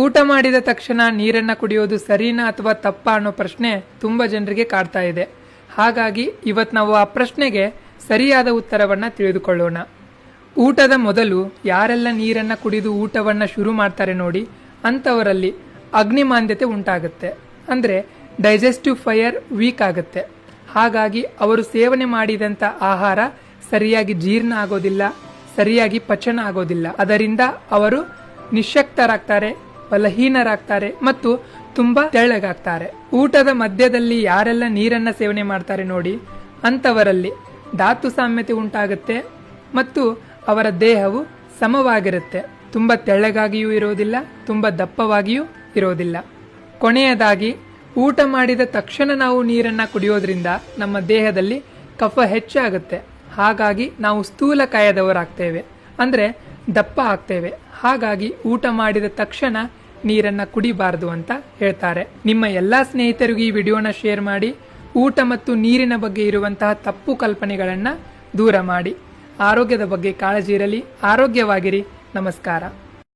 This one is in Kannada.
ಊಟ ಮಾಡಿದ ತಕ್ಷಣ ನೀರನ್ನು ಕುಡಿಯೋದು ಸರಿನಾ ಅಥವಾ ತಪ್ಪಾ ಅನ್ನೋ ಪ್ರಶ್ನೆ ತುಂಬ ಜನರಿಗೆ ಕಾಡ್ತಾ ಇದೆ. ಹಾಗಾಗಿ ಇವತ್ತು ನಾವು ಆ ಪ್ರಶ್ನೆಗೆ ಸರಿಯಾದ ಉತ್ತರವನ್ನು ತಿಳಿದುಕೊಳ್ಳೋಣ. ಊಟದ ಮೊದಲು ಯಾರೆಲ್ಲ ನೀರನ್ನು ಕುಡಿದು ಊಟವನ್ನು ಶುರು ಮಾಡ್ತಾರೆ ನೋಡಿ, ಅಂಥವರಲ್ಲಿ ಅಗ್ನಿಮಾಂದ್ಯತೆ ಉಂಟಾಗುತ್ತೆ. ಅಂದರೆ ಡೈಜೆಸ್ಟಿವ್ ಫೈರ್ ವೀಕ್ ಆಗುತ್ತೆ. ಹಾಗಾಗಿ ಅವರು ಸೇವನೆ ಮಾಡಿದಂಥ ಆಹಾರ ಸರಿಯಾಗಿ ಜೀರ್ಣ ಆಗೋದಿಲ್ಲ, ಸರಿಯಾಗಿ ಪಚನ ಆಗೋದಿಲ್ಲ. ಅದರಿಂದ ಅವರು ನಿಶ್ಶಕ್ತರಾಗ್ತಾರೆ, ಬಲಹೀನರಾಗ್ತಾರೆ ಮತ್ತು ತುಂಬಾ ತೆಳ್ಳಗಾಗ್ತಾರೆ. ಊಟದ ಮಧ್ಯದಲ್ಲಿ ಯಾರೆಲ್ಲ ನೀರನ್ನ ಸೇವನೆ ಮಾಡ್ತಾರೆ ನೋಡಿ, ಅಂಥವರಲ್ಲಿ ಧಾತು ಸಾಮ್ಯತೆ ಉಂಟಾಗುತ್ತೆ ಮತ್ತು ಅವರ ದೇಹವು ಸಮವಾಗಿರುತ್ತೆ. ತುಂಬ ತೆಳ್ಳಗಾಗಿಯೂ ಇರೋದಿಲ್ಲ, ತುಂಬ ದಪ್ಪವಾಗಿಯೂ ಇರೋದಿಲ್ಲ. ಕೊನೆಯದಾಗಿ, ಊಟ ಮಾಡಿದ ತಕ್ಷಣ ನಾವು ನೀರನ್ನ ಕುಡಿಯೋದ್ರಿಂದ ನಮ್ಮ ದೇಹದಲ್ಲಿ ಕಫ ಹೆಚ್ಚಾಗುತ್ತೆ. ಹಾಗಾಗಿ ನಾವು ಸ್ಥೂಲಕಾಯದವರಾಗ್ತೇವೆ, ಅಂದರೆ ದಪ್ಪ ಆಗ್ತೇವೆ. ಹಾಗಾಗಿ ಊಟ ಮಾಡಿದ ತಕ್ಷಣ ನೀರನ್ನ ಕುಡಿಬಾರದು ಅಂತ ಹೇಳ್ತಾರೆ. ನಿಮ್ಮ ಎಲ್ಲಾ ಸ್ನೇಹಿತರಿಗೂ ಈ ವಿಡಿಯೋನ ಶೇರ್ ಮಾಡಿ. ಊಟ ಮತ್ತು ನೀರಿನ ಬಗ್ಗೆ ಇರುವಂತಹ ತಪ್ಪು ಕಲ್ಪನೆಗಳನ್ನ ದೂರ ಮಾಡಿ. ಆರೋಗ್ಯದ ಬಗ್ಗೆ ಕಾಳಜಿ ಇರಲಿ. ಆರೋಗ್ಯವಾಗಿರಿ. ನಮಸ್ಕಾರ.